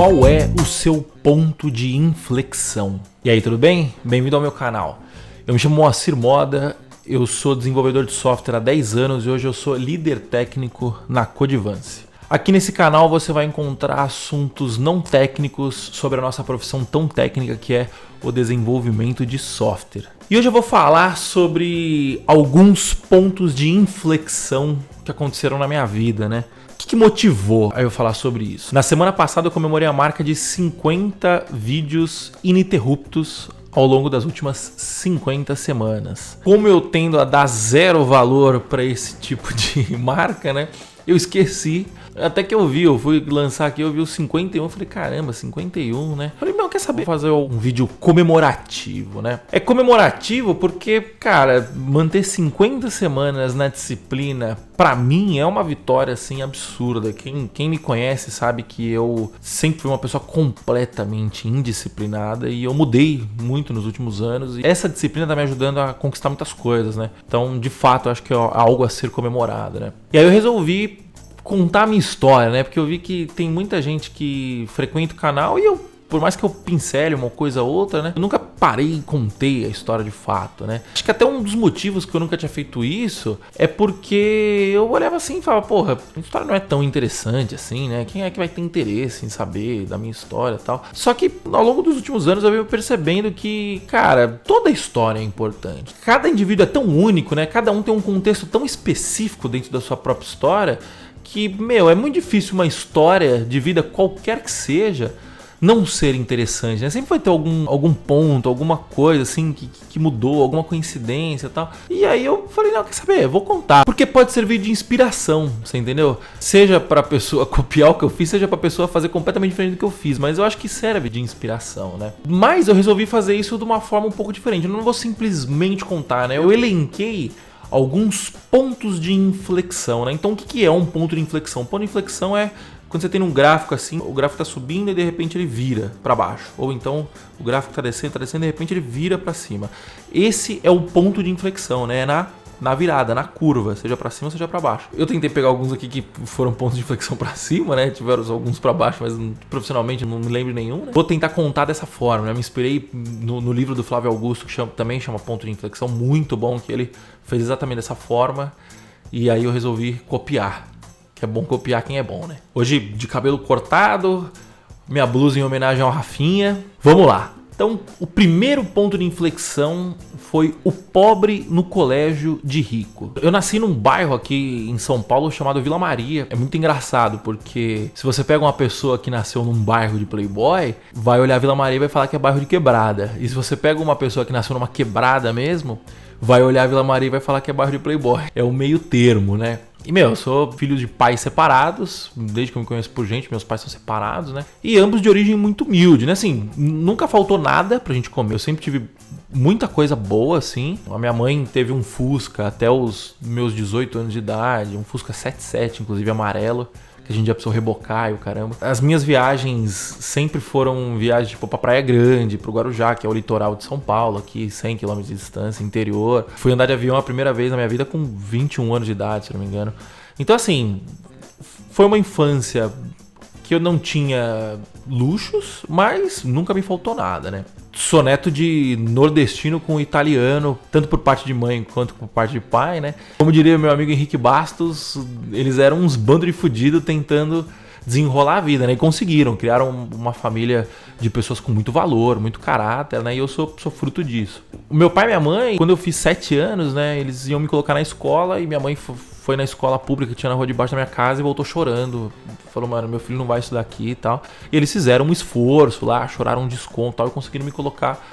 Qual é o seu ponto de inflexão? E aí, tudo bem? Bem-vindo ao meu canal. Eu me chamo Moacir Moda, eu sou desenvolvedor de software há 10 anos e hoje eu sou líder técnico na Codivance. Aqui nesse canal você vai encontrar assuntos não técnicos sobre a nossa profissão tão técnica que é o desenvolvimento de software. E hoje eu vou falar sobre alguns pontos de inflexão que aconteceram na minha vida, né? O que motivou a eu falar sobre isso? Na semana passada eu comemorei a marca de 50 vídeos ininterruptos ao longo das últimas 50 semanas. Como eu tendo a dar zero valor para esse tipo de marca, né? Eu esqueci. Até que eu fui lançar aqui, eu vi os 51, eu falei, caramba, 51, né? Eu falei, meu, quer saber? Vou fazer um vídeo comemorativo, né? É comemorativo porque, cara, manter 50 semanas na disciplina, pra mim, é uma vitória, assim, absurda. Quem me conhece sabe que eu sempre fui uma pessoa completamente indisciplinada e eu mudei muito nos últimos anos. E essa disciplina tá me ajudando a conquistar muitas coisas, né? Então, de fato, eu acho que é algo a ser comemorado, né? E aí eu resolvi contar a minha história, né? Porque eu vi que tem muita gente que frequenta o canal e eu, por mais que eu pincele uma coisa ou outra, né? Eu nunca parei e contei a história de fato, né? Acho que até um dos motivos que eu nunca tinha feito isso é porque eu olhava assim e falava, porra, a história não é tão interessante assim, né? Quem é que vai ter interesse em saber da minha história e tal? Só que ao longo dos últimos anos eu venho percebendo que, cara, toda história é importante. Cada indivíduo é tão único, né? Cada um tem um contexto tão específico dentro da sua própria história que, meu, é muito difícil uma história de vida, qualquer que seja, não ser interessante, né? Sempre vai ter algum ponto, alguma coisa assim que mudou, alguma coincidência e tal. E aí eu falei, não, quer saber? Vou contar. Porque pode servir de inspiração, você entendeu? Seja pra pessoa copiar o que eu fiz, seja pra pessoa fazer completamente diferente do que eu fiz. Mas eu acho que serve de inspiração, né? Mas eu resolvi fazer isso de uma forma um pouco diferente. Eu não vou simplesmente contar, né? Eu elenquei alguns pontos de inflexão, né? Então o que é um ponto de inflexão? Ponto de inflexão é quando você tem um gráfico assim, o gráfico está subindo e de repente ele vira para baixo. Ou então o gráfico está descendo e de repente ele vira para cima. Esse é o ponto de inflexão, né? Na virada, na curva, seja para cima, seja para baixo. Eu tentei pegar alguns aqui que foram pontos de inflexão para cima, né? Tiveram alguns para baixo, mas profissionalmente não me lembro nenhum, né? Vou tentar contar dessa forma, né? Me inspirei no livro do Flávio Augusto, que também chama Ponto de Inflexão, muito bom, que ele fez exatamente dessa forma. E aí eu resolvi copiar, que é bom copiar quem é bom, né? Hoje de cabelo cortado, minha blusa em homenagem ao Rafinha. Vamos lá! Então, o primeiro ponto de inflexão foi o pobre no colégio de rico. Eu nasci num bairro aqui em São Paulo chamado Vila Maria. É muito engraçado, porque se você pega uma pessoa que nasceu num bairro de playboy, vai olhar Vila Maria e vai falar que é bairro de quebrada. E se você pega uma pessoa que nasceu numa quebrada mesmo, vai olhar Vila Maria e vai falar que é bairro de playboy. É o meio termo, né? E, meu, eu sou filho de pais separados, desde que eu me conheço por gente, meus pais são separados, né? E ambos de origem muito humilde, né? Assim, nunca faltou nada pra gente comer, eu sempre tive muita coisa boa, assim. A minha mãe teve um Fusca até os meus 18 anos de idade, um Fusca 77, inclusive amarelo, que a gente já precisou rebocar e o caramba. As minhas viagens sempre foram viagens tipo pra Praia Grande, pro Guarujá, que é o litoral de São Paulo, aqui 100 km de distância, interior. Fui andar de avião a primeira vez na minha vida com 21 anos de idade, se não me engano. Então assim, foi uma infância que eu não tinha luxos, mas nunca me faltou nada, né? Sou neto de nordestino com italiano, tanto por parte de mãe quanto por parte de pai, né? Como diria meu amigo Henrique Bastos, eles eram uns bandos de fudido tentando desenrolar a vida, né? E conseguiram, criaram uma família de pessoas com muito valor, muito caráter, né? E eu sou fruto disso. O meu pai e minha mãe, quando eu fiz 7 anos, né? Eles iam me colocar na escola e minha mãe foi na escola pública que tinha na rua de baixo da minha casa e voltou chorando. Falou, mano, meu filho não vai estudar aqui e tal. E eles fizeram um esforço lá, choraram um desconto e tal, e conseguiram me colocar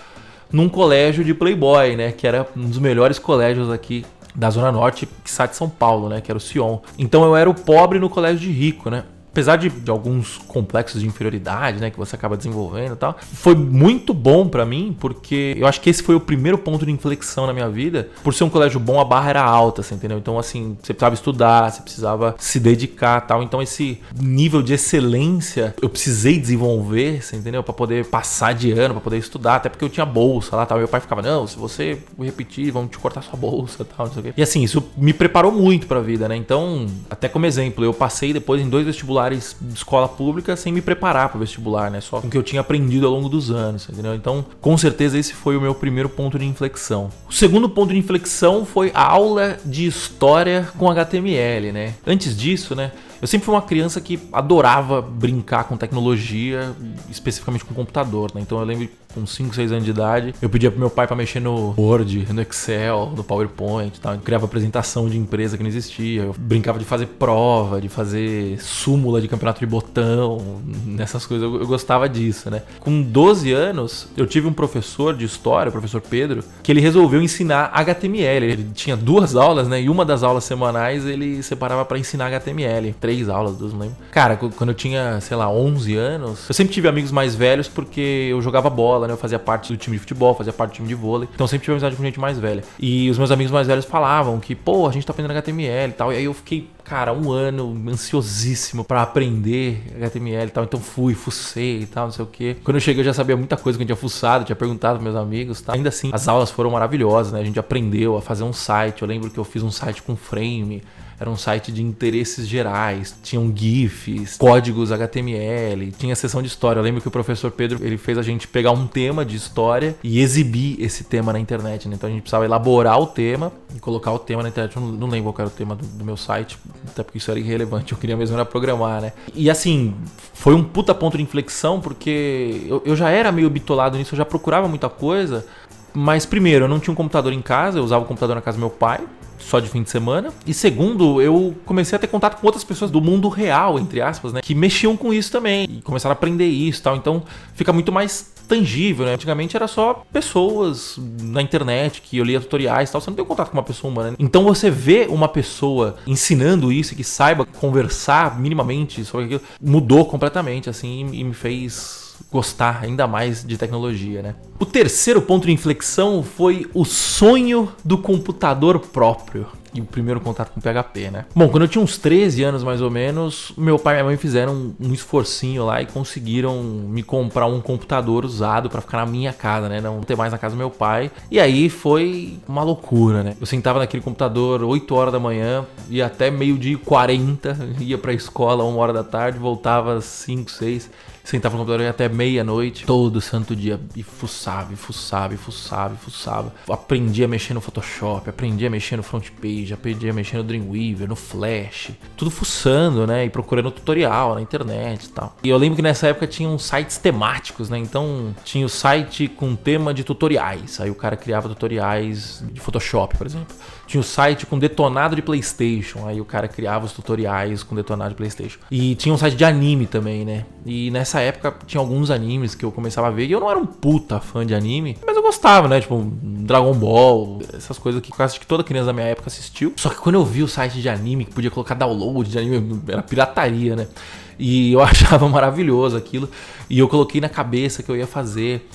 num colégio de playboy, né? Que era um dos melhores colégios aqui da Zona Norte, que sai de São Paulo, né? Que era o Sion. Então eu era o pobre no colégio de rico, né? Apesar de alguns complexos de inferioridade, né, que você acaba desenvolvendo e tal, foi muito bom pra mim, porque eu acho que esse foi o primeiro ponto de inflexão na minha vida. Por ser um colégio bom, a barra era alta, você entendeu? Então, assim, você precisava estudar, você precisava se dedicar e tal. Então, esse nível de excelência, eu precisei desenvolver, você entendeu? Pra poder passar de ano, pra poder estudar, até porque eu tinha bolsa lá, tal. Meu pai ficava, não, se você repetir, vamos te cortar sua bolsa, tal, não sei o quê. E assim, isso me preparou muito pra vida, né? Então, até como exemplo, eu passei depois em 2 vestibulares vestibulares de escola pública sem me preparar para o vestibular, né? Só com o que eu tinha aprendido ao longo dos anos, entendeu? Então, com certeza esse foi o meu primeiro ponto de inflexão. O segundo ponto de inflexão foi a aula de história com HTML, né? Antes disso, né? Eu sempre fui uma criança que adorava brincar com tecnologia, especificamente com computador, né? Então eu lembro com 5, 6 anos de idade, eu pedia pro meu pai para mexer no Word, no Excel, no PowerPoint e tal. Eu criava apresentação de empresa que não existia. Eu brincava de fazer prova, de fazer súmula de campeonato de botão, nessas coisas. Eu gostava disso, né? Com 12 anos, eu tive um professor de história, o professor Pedro, que ele resolveu ensinar HTML. Ele tinha 2 aulas, né? E uma das aulas semanais ele separava para ensinar HTML. 3 aulas, 2, não lembro. Cara, quando eu tinha, sei lá, 11 anos, eu sempre tive amigos mais velhos porque eu jogava bola, né? Eu fazia parte do time de futebol, fazia parte do time de vôlei. Então sempre tive amizade com gente mais velha. E os meus amigos mais velhos falavam que, pô, a gente tá aprendendo HTML e tal. E aí eu fiquei, cara, um ano ansiosíssimo pra aprender HTML e tal. Então fucei e tal, não sei o quê. Quando eu cheguei eu já sabia muita coisa que eu tinha fuçado, tinha perguntado pros meus amigos, tá? Ainda assim, as aulas foram maravilhosas, né? A gente aprendeu a fazer um site. Eu lembro que eu fiz um site com frame. Era um site de interesses gerais, tinham GIFs, códigos HTML, tinha seção de história. Eu lembro que o professor Pedro, ele fez a gente pegar um tema de história e exibir esse tema na internet, né? Então a gente precisava elaborar o tema e colocar o tema na internet. Eu não lembro qual era o tema do meu site, até porque isso era irrelevante, eu queria mesmo era programar, né? E assim, foi um puta ponto de inflexão, porque eu já era meio bitolado nisso, eu já procurava muita coisa, mas primeiro, eu não tinha um computador em casa, eu usava o computador na casa do meu pai, só de fim de semana. E segundo, eu comecei a ter contato com outras pessoas do mundo real, entre aspas, né? Que mexiam com isso também. E começaram a aprender isso e tal. Então fica muito mais tangível, né? Antigamente era só pessoas na internet que eu lia tutoriais e tal. Você não tem contato com uma pessoa humana, né? Então você vê uma pessoa ensinando isso, que saiba conversar minimamente sobre aquilo, mudou completamente, assim, e me fez gostar ainda mais de tecnologia, né? O terceiro ponto de inflexão foi o sonho do computador próprio e o primeiro contato com PHP, né? Bom, quando eu tinha uns 13 anos mais ou menos, meu pai e minha mãe fizeram um esforcinho lá e conseguiram me comprar um computador usado pra ficar na minha casa, né? Não ter mais na casa do meu pai. E aí foi uma loucura, né? Eu sentava naquele computador 8 horas da manhã, ia até meio-dia e 40, ia pra escola 1 hora da tarde, voltava às 5, 6... Sentava no computador até meia-noite, todo santo dia, e fuçava. Aprendi a mexer no Photoshop, aprendi a mexer no front page, aprendi a mexer no Dreamweaver, no Flash. Tudo fuçando, né? E procurando tutorial na internet e tal. E eu lembro que nessa época tinha uns sites temáticos, né? Então tinha o site com tema de tutoriais. Aí o cara criava tutoriais de Photoshop, por exemplo. Tinha o site com detonado de PlayStation. Aí o cara criava os tutoriais com detonado de PlayStation. E tinha um site de anime também, né? E nessa época tinha alguns animes que eu começava a ver. E eu não era um puta fã de anime, mas eu gostava, né? Tipo, Dragon Ball, essas coisas que quase que toda criança da minha época assistiu. Só que quando eu vi o site de anime, que podia colocar download de anime, era pirataria, né? E eu achava maravilhoso aquilo. E eu coloquei na cabeça que eu ia fazer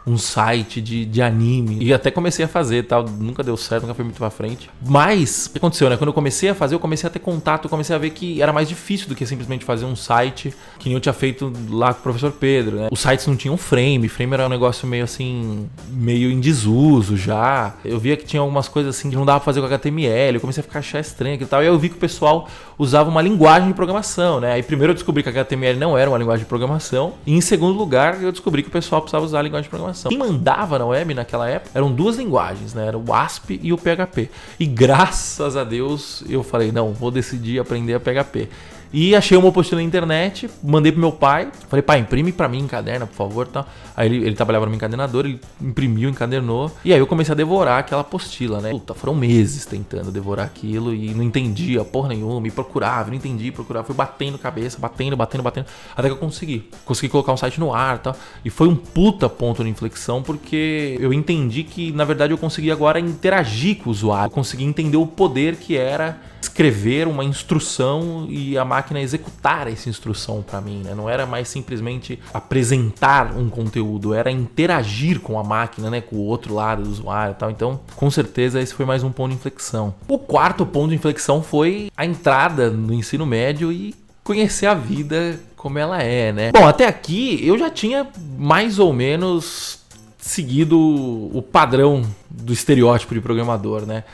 um site de anime. E até comecei a fazer, tal. Nunca deu certo, nunca foi muito pra frente. Mas, o que aconteceu, né? Quando eu comecei a fazer, eu comecei a ter contato, eu comecei a ver que era mais difícil do que simplesmente fazer um site que nem eu tinha feito lá com o professor Pedro, né? Os sites não tinham frame era um negócio meio assim, meio em desuso já. Eu via que tinha algumas coisas assim que não dava pra fazer com HTML, eu comecei a achar estranho e tal. E aí eu vi que o pessoal usava uma linguagem de programação, né? Aí primeiro eu descobri que HTML não era uma linguagem de programação. E em segundo lugar, eu descobri que o pessoal precisava usar a linguagem de programação. Quem mandava na web naquela época eram 2 linguagens, né? Era o ASP e o PHP. E graças a Deus eu falei, não, vou decidir aprender a PHP. E achei uma apostila na internet, mandei pro meu pai, falei, pai, imprime pra mim, encaderna, por favor, tal. Aí ele trabalhava no encadernador, ele imprimiu, encadernou, e aí eu comecei a devorar aquela apostila, né? Puta, foram meses tentando devorar aquilo e não entendia porra nenhuma, e procurava, não entendia, procurava, fui batendo cabeça, batendo, até que eu consegui colocar um site no ar, tal. E foi um puta ponto de inflexão, porque eu entendi que, na verdade, eu consegui agora interagir com o usuário, eu consegui entender o poder que era escrever uma instrução e a máquina executar essa instrução para mim, né? Não era mais simplesmente apresentar um conteúdo, era interagir com a máquina, né? Com o outro lado do usuário e tal. Então, com certeza, esse foi mais um ponto de inflexão. O quarto ponto de inflexão foi a entrada no ensino médio e conhecer a vida como ela é, né? Bom, até aqui eu já tinha mais ou menos seguido o padrão do estereótipo de programador, né?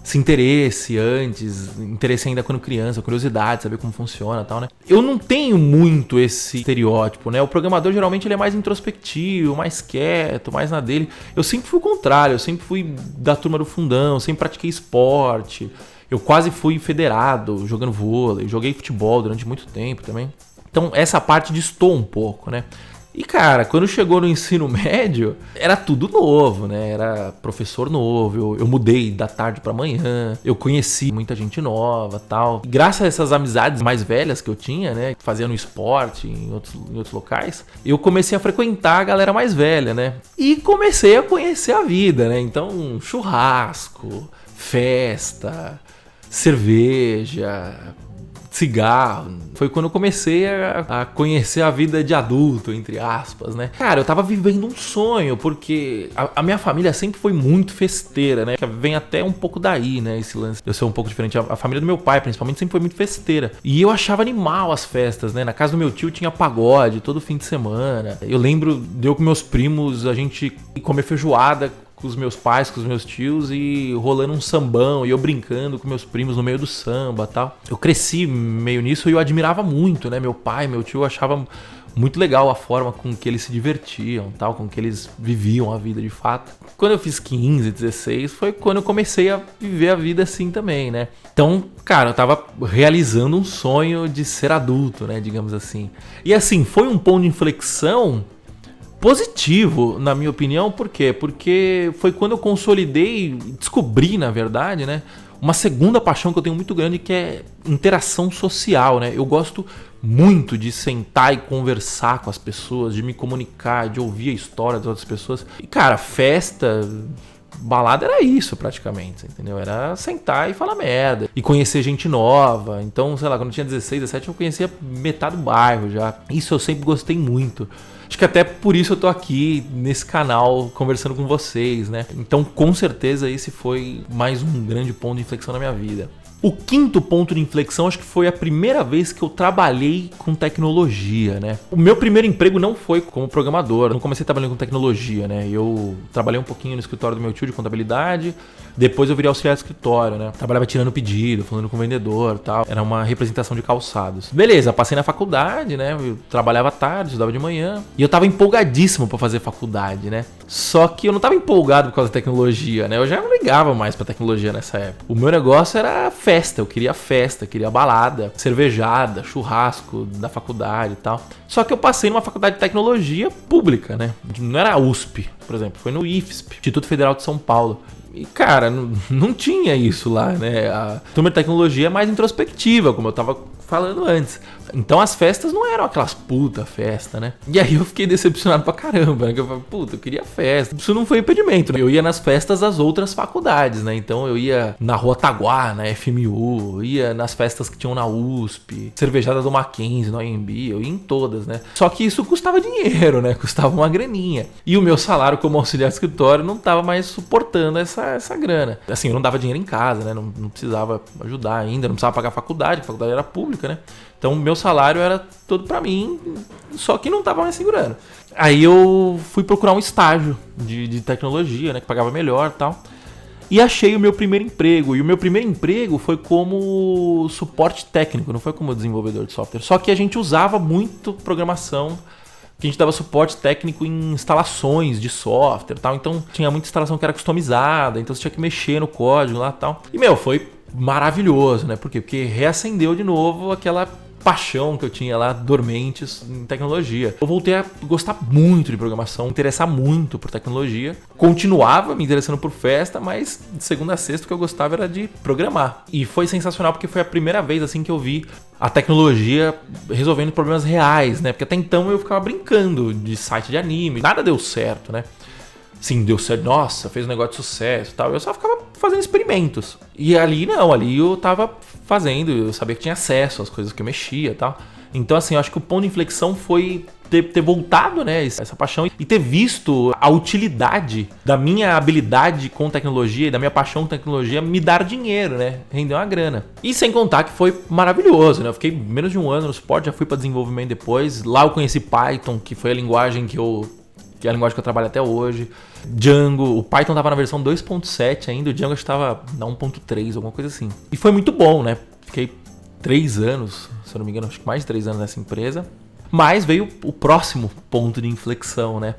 esse interesse ainda quando criança, curiosidade, saber como funciona e tal, né? Eu não tenho muito esse estereótipo, né? O programador geralmente ele é mais introspectivo, mais quieto, mais na dele. Eu sempre fui o contrário, eu sempre fui da turma do fundão, sempre pratiquei esporte. Eu quase fui federado jogando vôlei, joguei futebol durante muito tempo também. Então essa parte destoou um pouco, né? E cara, quando chegou no ensino médio, era tudo novo, né? Era professor novo, eu mudei da tarde pra manhã, eu conheci muita gente nova tal. E graças a essas amizades mais velhas que eu tinha, né? Que fazia no esporte, em outros locais, eu comecei a frequentar a galera mais velha, né? E comecei a conhecer a vida, né? Então, churrasco, festa, cerveja, cigarro. Foi quando eu comecei a conhecer a vida de adulto, entre aspas, né? Cara, eu tava vivendo um sonho, porque a minha família sempre foi muito festeira, né? Vem até um pouco daí, né? Esse lance. Eu sou um pouco diferente. A família do meu pai, principalmente, sempre foi muito festeira. E eu achava animal as festas, né? Na casa do meu tio tinha pagode todo fim de semana. Eu lembro de eu com meus primos, a gente comer feijoada com os meus pais, com os meus tios e rolando um sambão e eu brincando com meus primos no meio do samba e tal. Eu cresci meio nisso e eu admirava muito, né? Meu pai, meu tio, eu achava muito legal a forma com que eles se divertiam, tal, com que eles viviam a vida de fato. Quando eu fiz 15, 16, foi quando eu comecei a viver a vida assim também, né? Então, cara, eu tava realizando um sonho de ser adulto, né? Digamos assim. E assim, foi um ponto de inflexão positivo, na minha opinião. Por quê? Porque foi quando eu consolidei, descobri, na verdade, né, uma segunda paixão que eu tenho muito grande, que é interação social, né? Eu gosto muito de sentar e conversar com as pessoas, de me comunicar, de ouvir a história das outras pessoas. E, cara, festa, balada era isso praticamente, entendeu? Era sentar e falar merda. E conhecer gente nova. Então, sei lá, quando eu tinha 16, 17, eu conhecia metade do bairro já. Isso eu sempre gostei muito. Acho que até por isso eu tô aqui nesse canal conversando com vocês, né? Então, com certeza, esse foi mais um grande ponto de inflexão na minha vida. O quinto ponto de inflexão, acho que foi a primeira vez que eu trabalhei com tecnologia, né? O meu primeiro emprego não foi como programador, eu não comecei trabalhando com tecnologia, né? Eu trabalhei um pouquinho no escritório do meu tio de contabilidade, depois eu virei auxiliar de escritório, né? Trabalhava tirando pedido, falando com o vendedor e tal. Era uma representação de calçados. Beleza, passei na faculdade, né? Eu trabalhava à tarde, estudava de manhã. E eu tava empolgadíssimo pra fazer faculdade, né? Só que eu não tava empolgado por causa da tecnologia, né? Eu já não ligava mais pra tecnologia nessa época. O meu negócio era festa, eu queria balada, cervejada, churrasco da faculdade e tal. Só que eu passei numa faculdade de tecnologia pública, né? Não era a USP, por exemplo, foi no IFSP, Instituto Federal de São Paulo. E, cara, não tinha isso lá, né? A turma de tecnologia é mais introspectiva, como eu tava falando antes. Então as festas não eram aquelas puta festa, né? E aí eu fiquei decepcionado pra caramba, né? Eu falei, puta, eu queria festa. Isso não foi impedimento, né? Eu ia nas festas das outras faculdades, né? Então eu ia na Rua Taguá, na FMU, ia nas festas que tinham na USP, cervejada do Mackenzie, no AMB, eu ia em todas, né? Só que isso custava dinheiro, né? Custava uma graninha. E o meu salário como auxiliar de escritório não tava mais suportando essa grana. Assim, eu não dava dinheiro em casa, né? Não precisava ajudar ainda, não precisava pagar a faculdade era pública, né? Então, meu salário era todo pra mim, só que não tava mais segurando. Aí eu fui procurar um estágio de tecnologia, né? Que pagava melhor e tal. E achei o meu primeiro emprego. E o meu primeiro emprego foi como suporte técnico, não foi como desenvolvedor de software. Só que a gente usava muito programação, que a gente dava suporte técnico em instalações de software e tal. Então, tinha muita instalação que era customizada, então você tinha que mexer no código lá e tal. E, foi maravilhoso, né? Por quê? Porque reacendeu de novo aquela paixão que eu tinha lá, dormentes em tecnologia. Eu voltei a gostar muito de programação, interessar muito por tecnologia. Continuava me interessando por festa, mas de segunda a sexta o que eu gostava era de programar. E foi sensacional porque foi a primeira vez assim que eu vi a tecnologia resolvendo problemas reais, né? Porque até então eu ficava brincando de site de anime, nada deu certo, né? Sim, deu certo, nossa, fez um negócio de sucesso e tal. Eu só ficava fazendo experimentos. E ali não, ali eu tava fazendo, eu sabia que tinha acesso às coisas que eu mexia e tal. Então, assim, eu acho que o ponto de inflexão foi ter voltado, né, essa paixão e ter visto a utilidade da minha habilidade com tecnologia e da minha paixão com tecnologia me dar dinheiro, né, render uma grana. E sem contar que foi maravilhoso, né, eu fiquei menos de um ano no suporte, já fui para desenvolvimento depois. Lá eu conheci Python, que foi a linguagem que eu que é a linguagem que eu trabalho até hoje. Django, o Python tava na versão 2.7 ainda, o Django acho que tava na 1.3, alguma coisa assim. E foi muito bom, né? Fiquei 3 anos, se eu não me engano, acho que mais de 3 anos nessa empresa. Mas veio o próximo ponto de inflexão, né?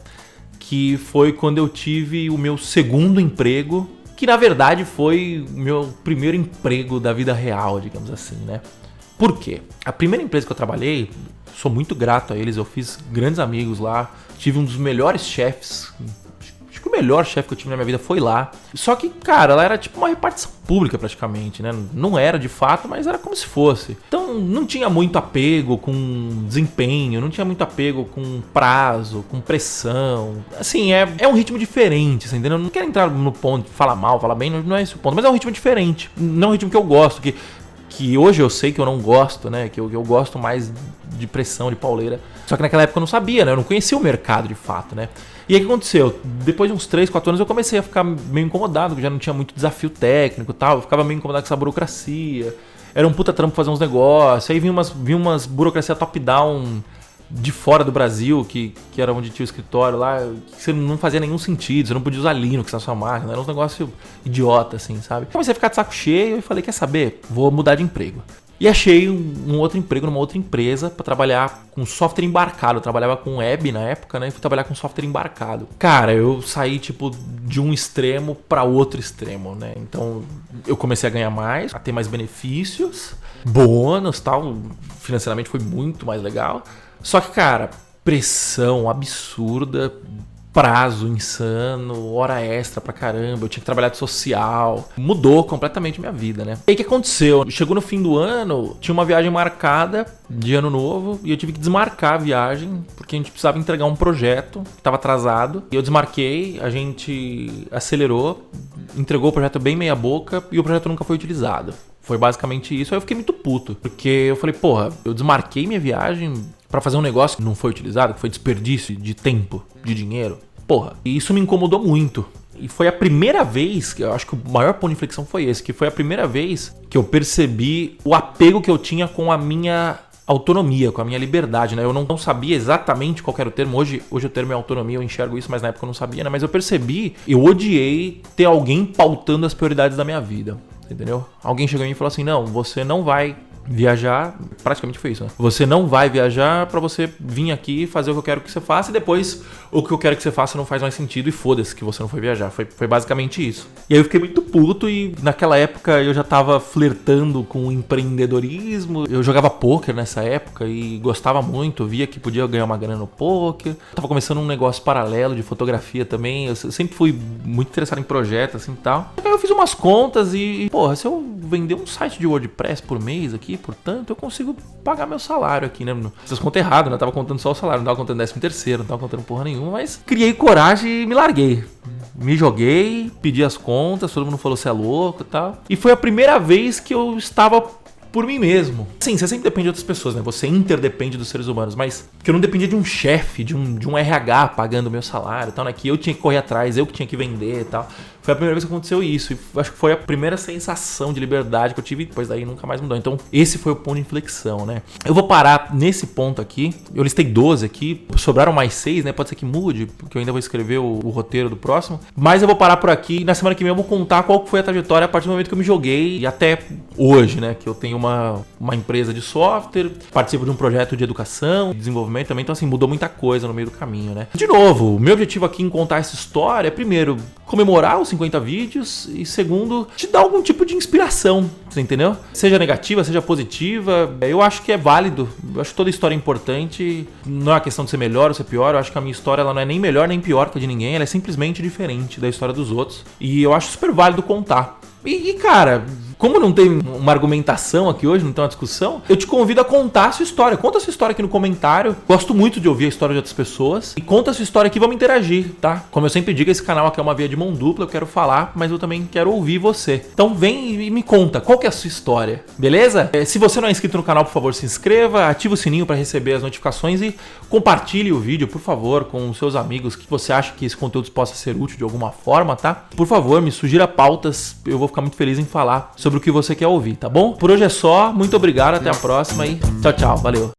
Que foi quando eu tive o meu segundo emprego, que na verdade foi o meu primeiro emprego da vida real, digamos assim, né? Por quê? A primeira empresa que eu trabalhei, sou muito grato a eles, eu fiz grandes amigos lá, tive um dos melhores chefes, acho que o melhor chefe que eu tive na minha vida foi lá. Só que, cara, ela era tipo uma repartição pública praticamente, né? Não era de fato, mas era como se fosse. Então não tinha muito apego com desempenho, não tinha muito apego com prazo, com pressão. Assim, é um ritmo diferente, você entendeu? Eu não quero entrar no ponto de falar mal, falar bem, não é esse o ponto, mas é um ritmo diferente. Não é um ritmo que eu gosto, que hoje eu sei que eu não gosto, né? Que eu gosto mais de pressão, de pauleira. Só que naquela época eu não sabia, né? Eu não conhecia o mercado de fato, né? E aí o que aconteceu? Depois de uns 3, 4 anos eu comecei a ficar meio incomodado, porque já não tinha muito desafio técnico e tal. Eu ficava meio incomodado com essa burocracia. Era um puta trampo fazer uns negócios. Aí vinha umas burocracia top-down de fora do Brasil, que era onde tinha o escritório lá, que você não fazia nenhum sentido, você não podia usar Linux na sua máquina, era um negócio idiota, assim, sabe? Comecei a ficar de saco cheio e falei, quer saber? Vou mudar de emprego. E achei um outro emprego numa outra empresa para trabalhar com software embarcado. Eu trabalhava com web na época, né? E fui trabalhar com software embarcado. Cara, eu saí, tipo, de um extremo para outro extremo, né? Então, eu comecei a ganhar mais, a ter mais benefícios, bônus, tal. Financeiramente foi muito mais legal. Só que, cara, pressão absurda, prazo insano, hora extra pra caramba, eu tinha que trabalhar de social. Mudou completamente minha vida, né? E aí o que aconteceu? Chegou no fim do ano, tinha uma viagem marcada de ano novo e eu tive que desmarcar a viagem porque a gente precisava entregar um projeto que estava atrasado. E eu desmarquei, a gente acelerou, entregou o projeto bem meia boca e o projeto nunca foi utilizado. Foi basicamente isso. Aí eu fiquei muito puto, porque eu falei, porra, eu desmarquei minha viagem pra fazer um negócio que não foi utilizado, que foi desperdício de tempo, de dinheiro. Porra, e isso me incomodou muito. E foi a primeira vez, eu acho que o maior ponto de inflexão foi esse, que foi a primeira vez que eu percebi o apego que eu tinha com a minha autonomia, com a minha liberdade, né? Eu não sabia exatamente qual era o termo. Hoje o termo é autonomia, eu enxergo isso, mas na época eu não sabia, né? Mas eu percebi, eu odiei ter alguém pautando as prioridades da minha vida, entendeu? Alguém chegou em mim e falou assim, não, você não vai viajar, praticamente foi isso, né? Você não vai viajar pra você vir aqui fazer o que eu quero que você faça e depois o que eu quero que você faça não faz mais sentido e foda-se que você não foi viajar. Foi basicamente isso. E aí eu fiquei muito puto e naquela época eu já tava flertando com o empreendedorismo. Eu jogava poker nessa época e gostava muito, via que podia ganhar uma grana no poker. Eu tava começando um negócio paralelo de fotografia também. Eu sempre fui muito interessado em projetos assim e tal. Aí eu fiz umas contas e, porra, se eu vender um site de WordPress por mês aqui, portanto, eu consigo pagar meu salário aqui, né? Essas contas erradas, né? Eu tava contando só o salário, não tava contando 13º, não tava contando porra nenhuma, mas criei coragem e me larguei. Me joguei, pedi as contas, todo mundo falou você é louco e tal. E foi a primeira vez que eu estava por mim mesmo. Sim, você sempre depende de outras pessoas, né? Você interdepende dos seres humanos, mas que eu não dependia de um chefe, de um RH pagando o meu salário e tal, né? Que eu tinha que correr atrás, eu que tinha que vender e tal. Foi a primeira vez que aconteceu isso. E acho que foi a primeira sensação de liberdade que eu tive e depois daí nunca mais mudou. Então, esse foi o ponto de inflexão, né? Eu vou parar nesse ponto aqui. Eu listei 12 aqui. Sobraram mais 6, né? Pode ser que mude, porque eu ainda vou escrever o roteiro do próximo. Mas eu vou parar por aqui. Na semana que vem eu vou contar qual foi a trajetória a partir do momento que eu me joguei e até hoje, né? Que eu tenho uma empresa de software, participo de um projeto de educação, desenvolvimento também. Então, assim, mudou muita coisa no meio do caminho, né? De novo, o meu objetivo aqui em contar essa história é, primeiro, comemorar os 50 vídeos e, segundo, te dar algum tipo de inspiração, você entendeu? Seja negativa, seja positiva, eu acho que é válido. Eu acho que toda história é importante. Não é uma questão de ser melhor ou ser pior. Eu acho que a minha história ela não é nem melhor nem pior que a de ninguém. Ela é simplesmente diferente da história dos outros. E eu acho super válido contar. E cara, como não tem uma argumentação aqui hoje, não tem uma discussão, eu te convido a contar a sua história. Conta a sua história aqui no comentário. Gosto muito de ouvir a história de outras pessoas. E conta a sua história aqui, vamos interagir, tá? Como eu sempre digo, esse canal aqui é uma via de mão dupla. Eu quero falar, mas eu também quero ouvir você. Então vem e me conta, qual que é a sua história, beleza? Se você não é inscrito no canal, por favor, se inscreva, ative o sininho para receber as notificações e compartilhe o vídeo, por favor, com os seus amigos que você acha que esse conteúdo possa ser útil de alguma forma, tá? Por favor, me sugira pautas, eu vou ficar muito feliz em falar sobre o que você quer ouvir, tá bom? Por hoje é só, muito obrigado, até a próxima e tchau, tchau, valeu!